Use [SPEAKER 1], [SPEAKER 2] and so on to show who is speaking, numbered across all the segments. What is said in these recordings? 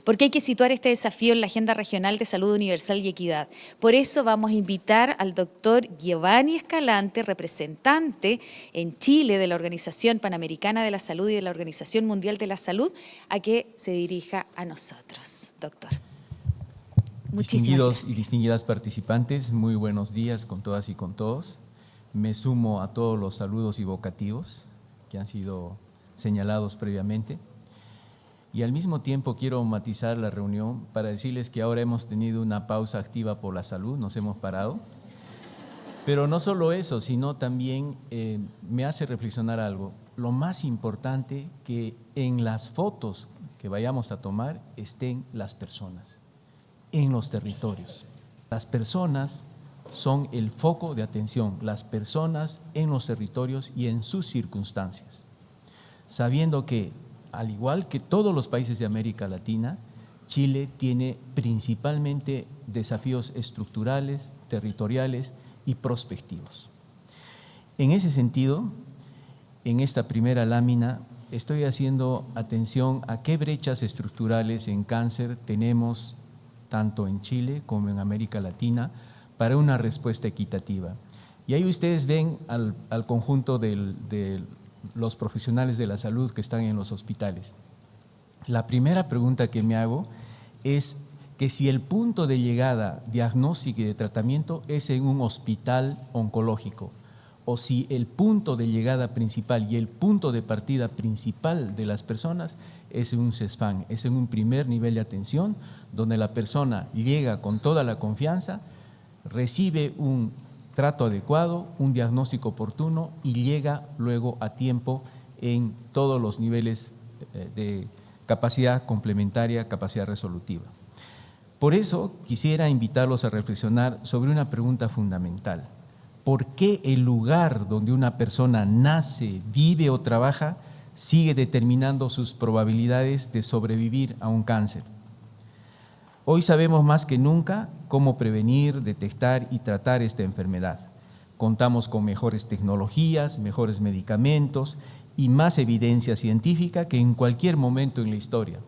[SPEAKER 1] porque hay que situar este desafío en la Agenda Regional de Salud Universal y Equidad. Por eso vamos a invitar al doctor Giovanni Escalante, representante en Chile de la Organización Panamericana de la Salud y de la Organización Mundial de la Salud, a que se dirija a nosotros. Doctor, muchísimas
[SPEAKER 2] Distinguidos
[SPEAKER 1] gracias.
[SPEAKER 2] y distinguidas participantes, muy buenos días con todas y con todos. Me sumo a todos los saludos y vocativos que han sido señalados previamente. Y al mismo tiempo quiero matizar la reunión para decirles que ahora hemos tenido una pausa activa por la salud, nos hemos parado. Pero no solo eso, sino también me hace reflexionar algo. Lo más importante, que en las fotos que vayamos a tomar estén las personas, en los territorios. Las personas son el foco de atención, las personas en los territorios y en sus circunstancias. Sabiendo que, al igual que todos los países de América Latina, Chile tiene principalmente desafíos estructurales, territoriales y prospectivos. En ese sentido, en esta primera lámina estoy haciendo atención a qué brechas estructurales en cáncer tenemos tanto en Chile como en América Latina para una respuesta equitativa. Y ahí ustedes ven al conjunto de los profesionales de la salud que están en los hospitales. La primera pregunta que me hago es que si el punto de llegada, diagnóstico y de tratamiento es en un hospital oncológico, o si el punto de llegada principal y el punto de partida principal de las personas es en un CESFAM, es en un primer nivel de atención, donde la persona llega con toda la confianza, recibe un trato adecuado, un diagnóstico oportuno y llega luego a tiempo en todos los niveles de capacidad complementaria, capacidad resolutiva. Por eso quisiera invitarlos a reflexionar sobre una pregunta fundamental. ¿Por qué el lugar donde una persona nace, vive o trabaja sigue determinando sus probabilidades de sobrevivir a un cáncer? Hoy sabemos más que nunca cómo prevenir, detectar y tratar esta enfermedad. Contamos con mejores tecnologías, mejores medicamentos y más evidencia científica que en cualquier momento en la historia.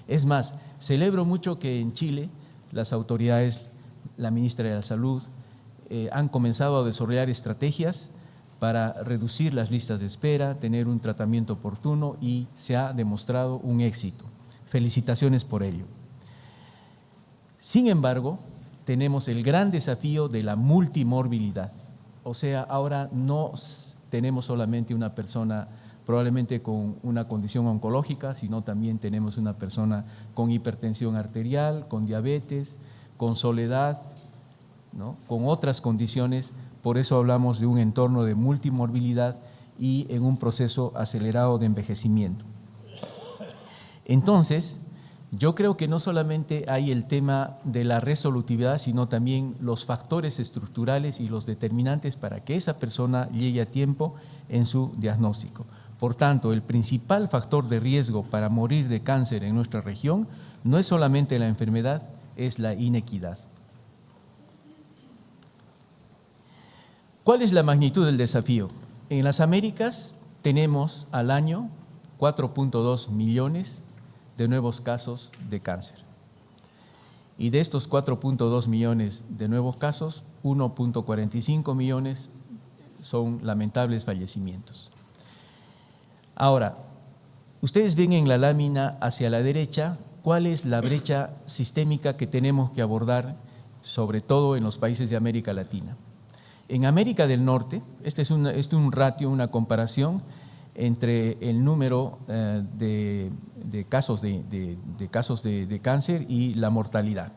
[SPEAKER 2] Es más, celebro mucho que en Chile las autoridades, la ministra de la Salud, han comenzado a desarrollar estrategias para reducir las listas de espera, tener un tratamiento oportuno y se ha demostrado un éxito. Felicitaciones por ello. Sin embargo, tenemos el gran desafío de la multimorbilidad. O sea, ahora no tenemos solamente una persona probablemente con una condición oncológica, sino también tenemos una persona con hipertensión arterial, con diabetes, con soledad, ¿no?, con otras condiciones. Por eso hablamos de un entorno de multimorbilidad y en un proceso acelerado de envejecimiento. Entonces, yo creo que no solamente hay el tema de la resolutividad, sino también los factores estructurales y los determinantes para que esa persona llegue a tiempo en su diagnóstico. Por tanto, el principal factor de riesgo para morir de cáncer en nuestra región no es solamente la enfermedad, es la inequidad. ¿Cuál es la magnitud del desafío? En las Américas tenemos al año 4.2 millones de nuevos casos de cáncer. Y de estos 4.2 millones de nuevos casos, 1.45 millones son lamentables fallecimientos. Ahora, ustedes ven en la lámina hacia la derecha cuál es la brecha sistémica que tenemos que abordar, sobre todo en los países de América Latina. En América del Norte, este es un ratio, una comparación entre el número de casos de cáncer y la mortalidad.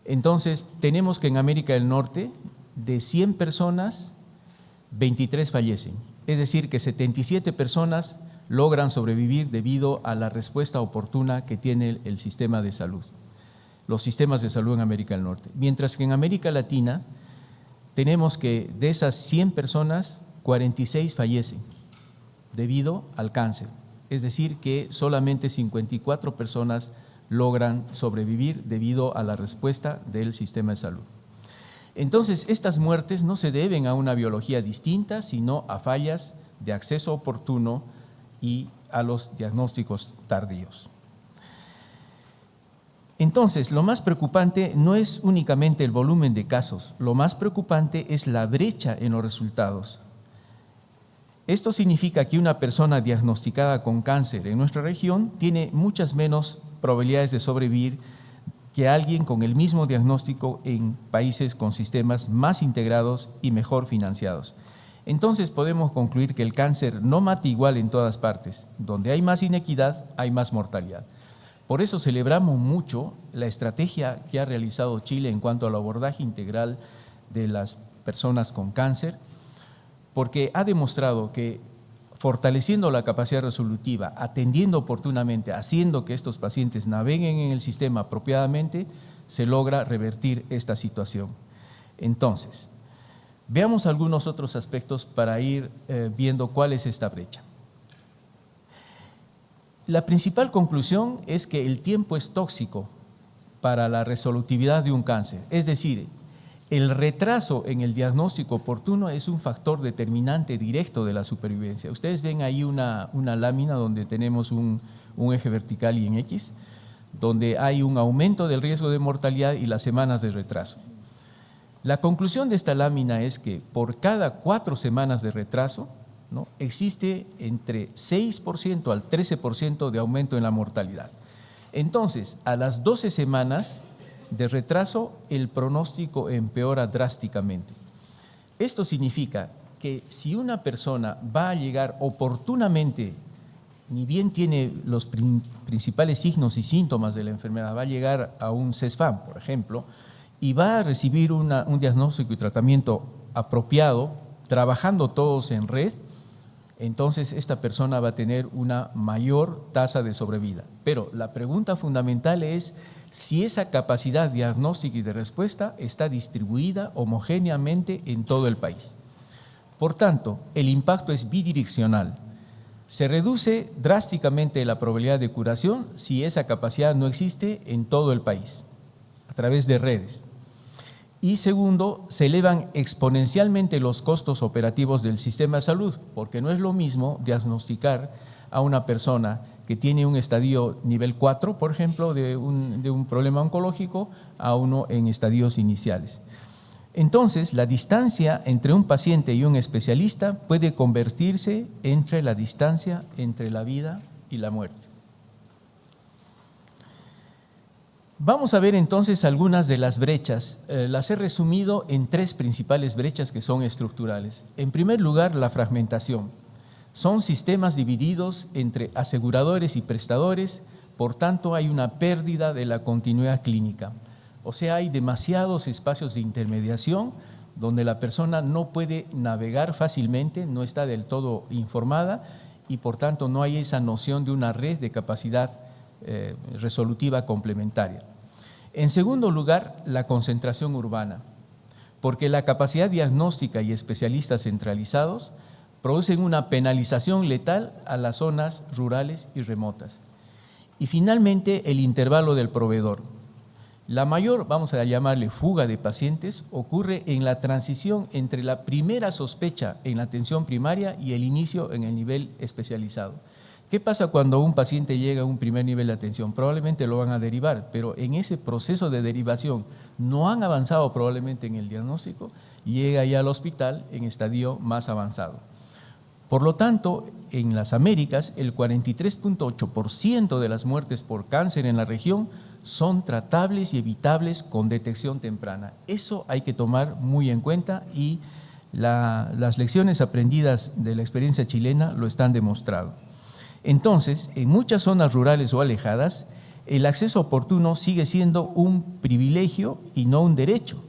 [SPEAKER 2] Entonces, tenemos que en América del Norte, de 100 personas, 23 fallecen. Es decir, que 77 personas logran sobrevivir debido a la respuesta oportuna que tiene el sistema de salud, los sistemas de salud en América del Norte. Mientras que en América Latina, tenemos que de esas 100 personas, 46 fallecen debido al cáncer. Es decir, que solamente 54 personas logran sobrevivir debido a la respuesta del sistema de salud. Entonces, estas muertes no se deben a una biología distinta, sino a fallas de acceso oportuno y a los diagnósticos tardíos. Entonces, lo más preocupante no es únicamente el volumen de casos, lo más preocupante es la brecha en los resultados. Esto significa que una persona diagnosticada con cáncer en nuestra región tiene muchas menos probabilidades de sobrevivir que alguien con el mismo diagnóstico en países con sistemas más integrados y mejor financiados. Entonces podemos concluir que el cáncer no mata igual en todas partes. Donde hay más inequidad, hay más mortalidad. Por eso celebramos mucho la estrategia que ha realizado Chile en cuanto al abordaje integral de las personas con cáncer, porque ha demostrado que fortaleciendo la capacidad resolutiva, atendiendo oportunamente, haciendo que estos pacientes naveguen en el sistema apropiadamente, se logra revertir esta situación. Entonces, veamos algunos otros aspectos para ir viendo cuál es esta brecha. La principal conclusión es que el tiempo es tóxico para la resolutividad de un cáncer, es decir, el retraso en el diagnóstico oportuno es un factor determinante directo de la supervivencia. Ustedes ven ahí una lámina donde tenemos un eje vertical y en X, donde hay un aumento del riesgo de mortalidad y las semanas de retraso. La conclusión de esta lámina es que por cada 4 semanas de retraso, ¿no?, existe entre 6% al 13% de aumento en la mortalidad. Entonces, a las 12 semanas de retraso, el pronóstico empeora drásticamente. Esto significa que si una persona va a llegar oportunamente, ni bien tiene los principales signos y síntomas de la enfermedad, va a llegar a un CESFAM, por ejemplo, y va a recibir un diagnóstico y tratamiento apropiado, trabajando todos en red, entonces esta persona va a tener una mayor tasa de sobrevida. Pero la pregunta fundamental es si esa capacidad diagnóstica y de respuesta está distribuida homogéneamente en todo el país. Por tanto, el impacto es bidireccional. Se reduce drásticamente la probabilidad de curación si esa capacidad no existe en todo el país, a través de redes. Y segundo, se elevan exponencialmente los costos operativos del sistema de salud, porque no es lo mismo diagnosticar a una persona que tiene un estadio nivel 4, por ejemplo, de un problema oncológico, a uno en estadios iniciales. Entonces, la distancia entre un paciente y un especialista puede convertirse entre la distancia entre la vida y la muerte. Vamos a ver entonces algunas de las brechas. Las he resumido en 3 principales brechas que son estructurales. En primer lugar, la fragmentación. Son sistemas divididos entre aseguradores y prestadores, por tanto hay una pérdida de la continuidad clínica. O sea, hay demasiados espacios de intermediación donde la persona no puede navegar fácilmente, no está del todo informada y por tanto no hay esa noción de una red de capacidad resolutiva complementaria. En segundo lugar, la concentración urbana, porque la capacidad diagnóstica y especialistas centralizados producen una penalización letal a las zonas rurales y remotas. Y finalmente, el intervalo del proveedor. La mayor, vamos a llamarle fuga de pacientes, ocurre en la transición entre la primera sospecha en la atención primaria y el inicio en el nivel especializado. ¿Qué pasa cuando un paciente llega a un primer nivel de atención? Probablemente lo van a derivar, pero en ese proceso de derivación no han avanzado probablemente en el diagnóstico, llega ya al hospital en estadio más avanzado. Por lo tanto, en las Américas, el 43.8% de las muertes por cáncer en la región son tratables y evitables con detección temprana. Eso hay que tomar muy en cuenta y las lecciones aprendidas de la experiencia chilena lo están demostrando. Entonces, en muchas zonas rurales o alejadas, el acceso oportuno sigue siendo un privilegio y no un derecho,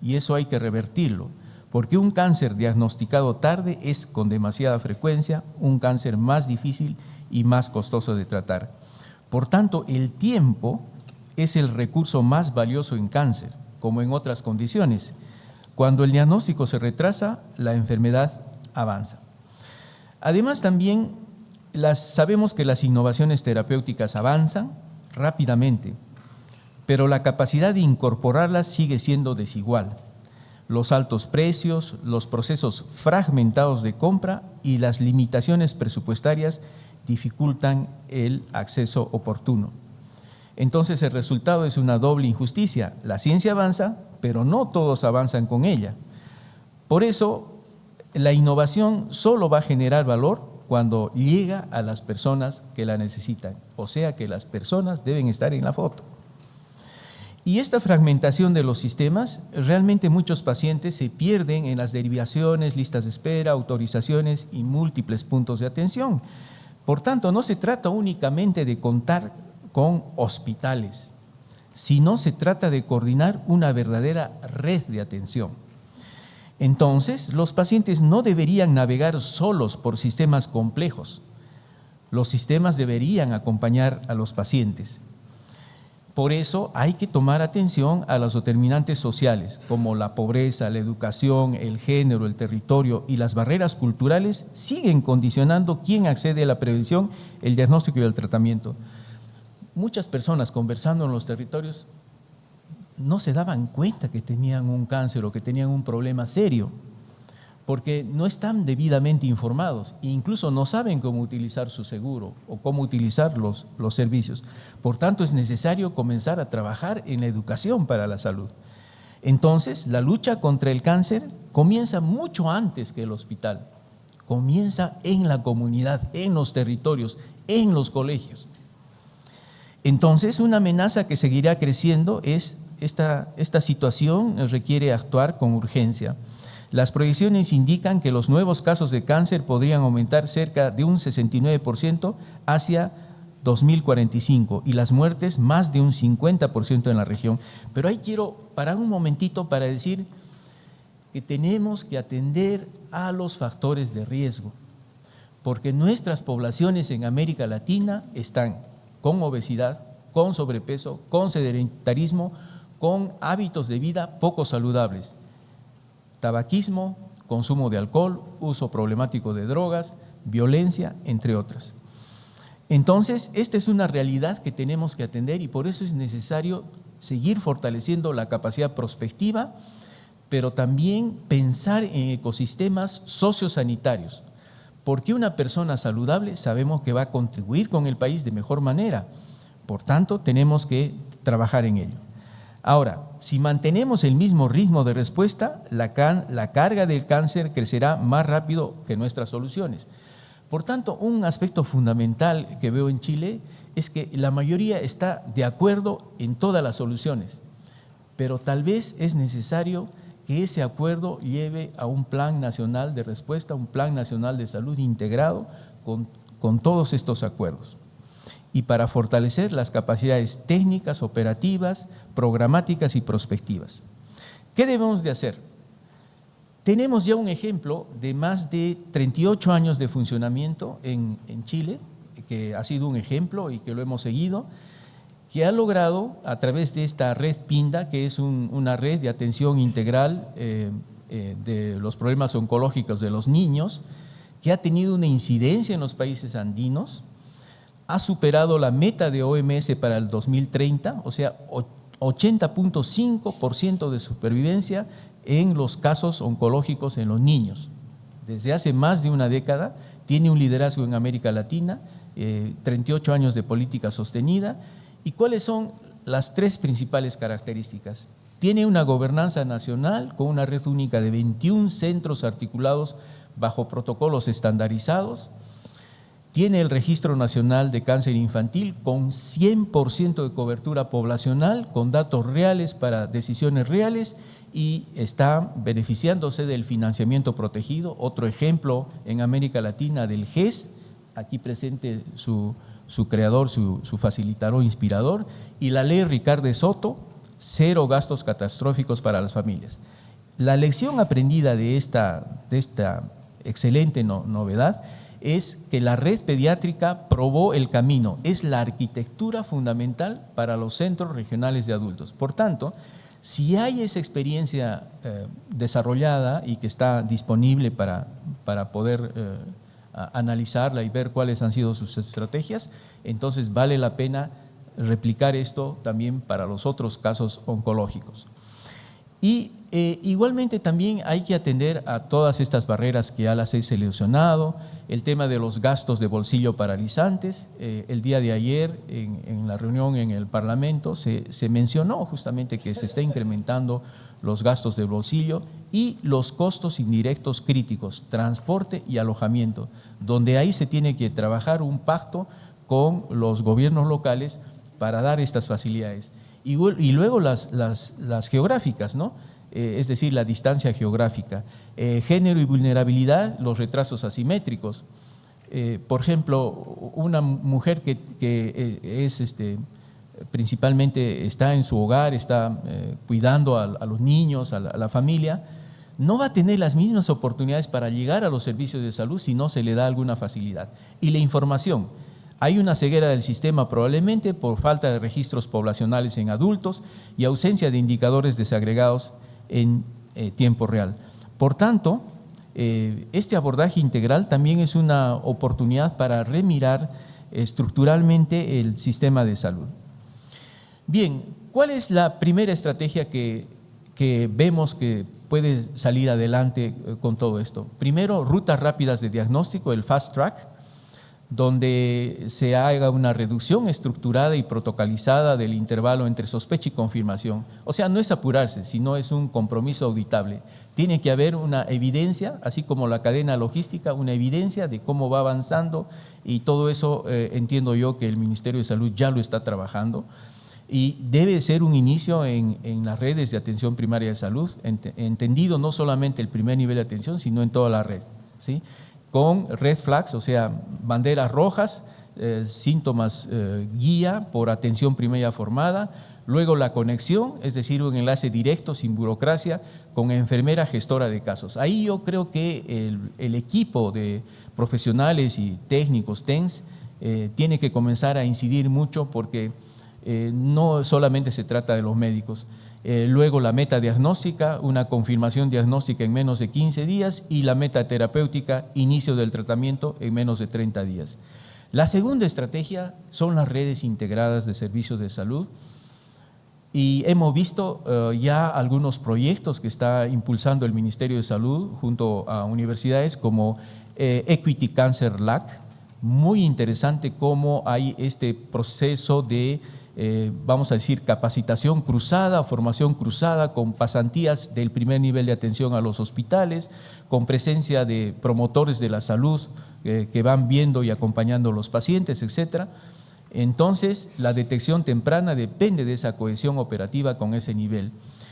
[SPEAKER 2] y eso hay que revertirlo. Porque un cáncer diagnosticado tarde es con demasiada frecuencia un cáncer más difícil y más costoso de tratar. Por tanto, el tiempo es el recurso más valioso en cáncer, como en otras condiciones. Cuando el diagnóstico se retrasa, la enfermedad avanza. Además, también sabemos que las innovaciones terapéuticas avanzan rápidamente, pero la capacidad de incorporarlas sigue siendo desigual. Los altos precios, los procesos fragmentados de compra y las limitaciones presupuestarias dificultan el acceso oportuno. Entonces el resultado es una doble injusticia. La ciencia avanza, pero no todos avanzan con ella. Por eso, la innovación solo va a generar valor cuando llega a las personas que la necesitan. O sea que las personas deben estar en la foto. Y esta fragmentación de los sistemas, realmente muchos pacientes se pierden en las derivaciones, listas de espera, autorizaciones y múltiples puntos de atención. Por tanto, no se trata únicamente de contar con hospitales, sino se trata de coordinar una verdadera red de atención. Entonces, los pacientes no deberían navegar solos por sistemas complejos. Los sistemas deberían acompañar a los pacientes. Por eso hay que tomar atención a los determinantes sociales, como la pobreza, la educación, el género, el territorio y las barreras culturales siguen condicionando quién accede a la prevención, el diagnóstico y el tratamiento. Muchas personas conversando en los territorios no se daban cuenta que tenían un cáncer o que tenían un problema serio, porque no están debidamente informados e incluso no saben cómo utilizar su seguro o cómo utilizar los servicios. Por tanto, es necesario comenzar a trabajar en la educación para la salud. Entonces, la lucha contra el cáncer comienza mucho antes que el hospital. Comienza en la comunidad, en los territorios, en los colegios. Entonces, una amenaza que seguirá creciendo es esta situación requiere actuar con urgencia. Las proyecciones indican que los nuevos casos de cáncer podrían aumentar cerca de un 69% hacia 2045 y las muertes más de un 50% en la región. Pero ahí quiero parar un momentito para decir que tenemos que atender a los factores de riesgo, porque nuestras poblaciones en América Latina están con obesidad, con sobrepeso, con sedentarismo, con hábitos de vida poco saludables. Tabaquismo, consumo de alcohol, uso problemático de drogas, violencia, entre otras. Entonces, esta es una realidad que tenemos que atender y por eso es necesario seguir fortaleciendo la capacidad prospectiva, pero también pensar en ecosistemas sociosanitarios, porque una persona saludable sabemos que va a contribuir con el país de mejor manera. Por tanto, tenemos que trabajar en ello. Ahora, si mantenemos el mismo ritmo de respuesta, la carga del cáncer crecerá más rápido que nuestras soluciones. Por tanto, un aspecto fundamental que veo en Chile es que la mayoría está de acuerdo en todas las soluciones, pero tal vez es necesario que ese acuerdo lleve a un plan nacional de respuesta, un plan nacional de salud integrado con todos estos acuerdos. Y para fortalecer las capacidades técnicas, operativas, programáticas y prospectivas. ¿Qué debemos de hacer? Tenemos ya un ejemplo de más de 38 años de funcionamiento en Chile, que ha sido un ejemplo y que lo hemos seguido, que ha logrado a través de esta red PINDA, que es una red de atención integral de los problemas oncológicos de los niños, que ha tenido una incidencia en los países andinos, ha superado la meta de OMS para el 2030, o sea, 80.5% de supervivencia en los casos oncológicos en los niños. Desde hace más de una década tiene un liderazgo en América Latina, 38 años de política sostenida. ¿Y cuáles son las tres principales características? Tiene una gobernanza nacional con una red única de 21 centros articulados bajo protocolos estandarizados. Tiene el Registro Nacional de Cáncer Infantil con 100% de cobertura poblacional, con datos reales para decisiones reales y está beneficiándose del financiamiento protegido. Otro ejemplo en América Latina del GES, aquí presente su creador, su facilitador, inspirador, y la ley Ricardo Soto, 0 gastos catastróficos para las familias. La lección aprendida de esta excelente novedad es que la red pediátrica probó el camino, es la arquitectura fundamental para los centros regionales de adultos. Por tanto, si hay esa experiencia desarrollada y que está disponible para poder analizarla y ver cuáles han sido sus estrategias, entonces vale la pena replicar esto también para los otros casos oncológicos. Y igualmente también hay que atender a todas estas barreras que ya las he seleccionado, el tema de los gastos de bolsillo paralizantes. El día de ayer en la reunión en el Parlamento se mencionó justamente que se está incrementando los gastos de bolsillo y los costos indirectos críticos, transporte y alojamiento, donde ahí se tiene que trabajar un pacto con los gobiernos locales para dar estas facilidades. Y luego las geográficas, ¿no? Es decir, la distancia geográfica, género y vulnerabilidad, los retrasos asimétricos. Por ejemplo, una mujer que es principalmente está en su hogar, está cuidando a los niños, a la familia, no va a tener las mismas oportunidades para llegar a los servicios de salud si no se le da alguna facilidad. Y la información. Hay una ceguera del sistema probablemente por falta de registros poblacionales en adultos y ausencia de indicadores desagregados en tiempo real. Por tanto, este abordaje integral también es una oportunidad para remirar estructuralmente el sistema de salud. Bien, ¿cuál es la primera estrategia que vemos que puede salir adelante con todo esto? Primero, rutas rápidas de diagnóstico, el fast track, donde se haga una reducción estructurada y protocolizada del intervalo entre sospecha y confirmación. O sea, no es apurarse, sino es un compromiso auditable. Tiene que haber una evidencia, así como la cadena logística, una evidencia de cómo va avanzando, y todo eso entiendo yo que el Ministerio de Salud ya lo está trabajando. Y debe ser un inicio en las redes de atención primaria de salud, entendido no solamente el primer nivel de atención, sino en toda la red, ¿sí? Con red flags, o sea, banderas rojas, síntomas guía por atención primaria formada, luego la conexión, es decir, un enlace directo, sin burocracia, con enfermera gestora de casos. Ahí yo creo que el equipo de profesionales y técnicos TENS tiene que comenzar a incidir mucho, porque no solamente se trata de los médicos. Luego la meta diagnóstica, una confirmación diagnóstica en menos de 15 días, y la meta terapéutica, inicio del tratamiento en menos de 30 días. La segunda estrategia son las redes integradas de servicios de salud, y hemos visto ya algunos proyectos que está impulsando el Ministerio de Salud junto a universidades como Equity Cancer Lab. Muy interesante cómo hay este proceso de vamos a decir, capacitación cruzada, formación cruzada, con pasantías del primer nivel de atención a los hospitales, con presencia de promotores de la salud que van viendo y acompañando a los pacientes, etcétera. Entonces, la detección temprana depende de esa cohesión operativa con ese nivel.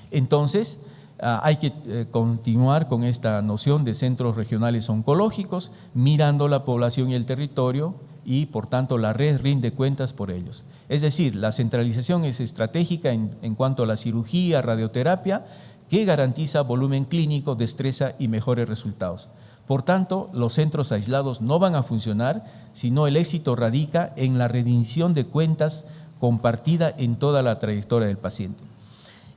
[SPEAKER 2] Entonces, hay que continuar con esta noción de centros regionales oncológicos, mirando la población y el territorio, y por tanto la red rinde cuentas por ellos. Es decir, la centralización es estratégica en cuanto a la cirugía, radioterapia, que garantiza volumen clínico, destreza y mejores resultados. Por tanto, los centros aislados no van a funcionar, sino el éxito radica en la rendición de cuentas compartida en toda la trayectoria del paciente.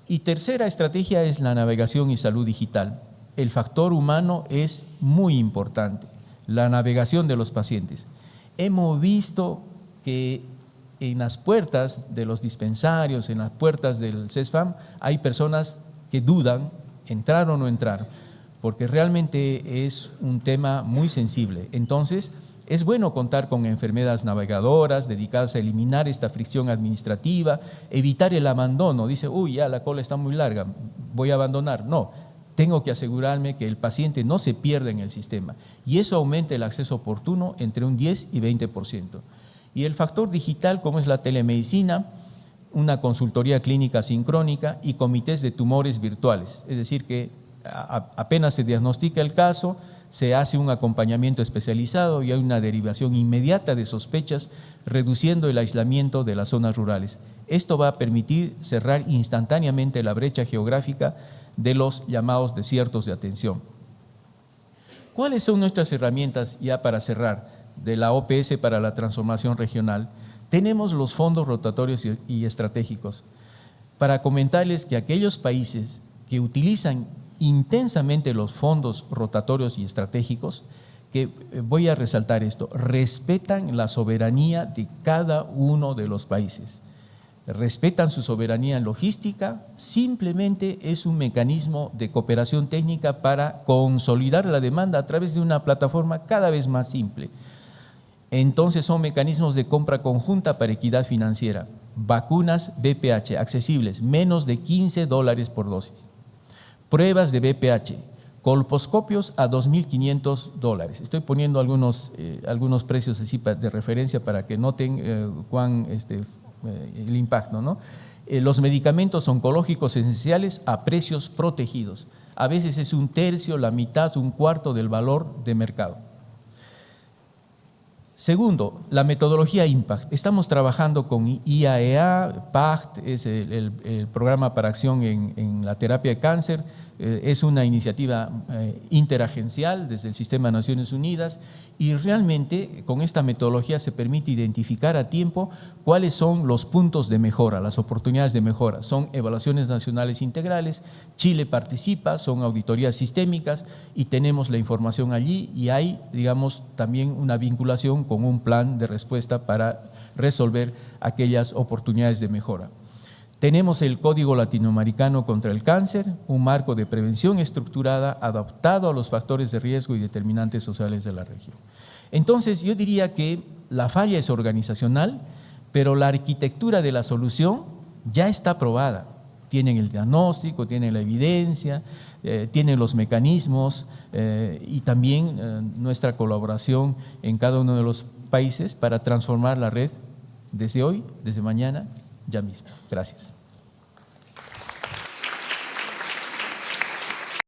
[SPEAKER 2] Y tercera estrategia es la navegación y salud digital. El factor humano es muy importante, la navegación de los pacientes. Hemos visto que en las puertas de los dispensarios, en las puertas del CESFAM, hay personas que dudan entrar o no entrar, porque realmente es un tema muy sensible. Entonces, es bueno contar con enfermeras navegadoras dedicadas a eliminar esta fricción administrativa, evitar el abandono. Dice, uy, ya la cola está muy larga, voy a abandonar. No, tengo que asegurarme que el paciente no se pierda en el sistema, y eso aumenta el acceso oportuno entre un 10 y 20%. Y el factor digital, como es la telemedicina, una consultoría clínica sincrónica y comités de tumores virtuales. Es decir, que apenas se diagnostica el caso, se hace un acompañamiento especializado y hay una derivación inmediata de sospechas, reduciendo el aislamiento de las zonas rurales. Esto va a permitir cerrar instantáneamente la brecha geográfica de los llamados desiertos de atención. ¿Cuáles son nuestras herramientas ya para cerrar de la OPS para la transformación regional? Tenemos los fondos rotatorios y estratégicos. Para comentarles que aquellos países que utilizan intensamente los fondos rotatorios y estratégicos, que voy a resaltar esto, respetan la soberanía de cada uno de los países. respetan su soberanía en logística, simplemente es un mecanismo de cooperación técnica para consolidar la demanda a través de una plataforma cada vez más simple. Entonces son mecanismos de compra conjunta para equidad financiera. Vacunas BPH accesibles, menos de $15 por dosis. Pruebas de BPH, colposcopios a $2.500. Estoy poniendo algunos precios así de referencia para que noten cuán el impacto, ¿no? Los medicamentos oncológicos esenciales a precios protegidos. A veces es un tercio, la mitad, un cuarto del valor de mercado. Segundo, la metodología IMPACT. Estamos trabajando con IAEA, PACT, es el programa para acción en la terapia de cáncer. Es una iniciativa interagencial desde el Sistema de Naciones Unidas y realmente con esta metodología se permite identificar a tiempo cuáles son los puntos de mejora, las oportunidades de mejora. Son evaluaciones nacionales integrales, Chile participa, son auditorías sistémicas y tenemos la información allí y hay, digamos, también una vinculación con un plan de respuesta para resolver aquellas oportunidades de mejora. Tenemos el Código Latinoamericano contra el Cáncer, un marco de prevención estructurada adaptado a los factores de riesgo y determinantes sociales de la región. Entonces, yo diría que la falla es organizacional, pero la arquitectura de la solución ya está probada. Tienen el diagnóstico, tienen la evidencia, tienen los mecanismos y también nuestra colaboración en cada uno de los países para transformar la red desde hoy, desde mañana, ya mismo. Gracias.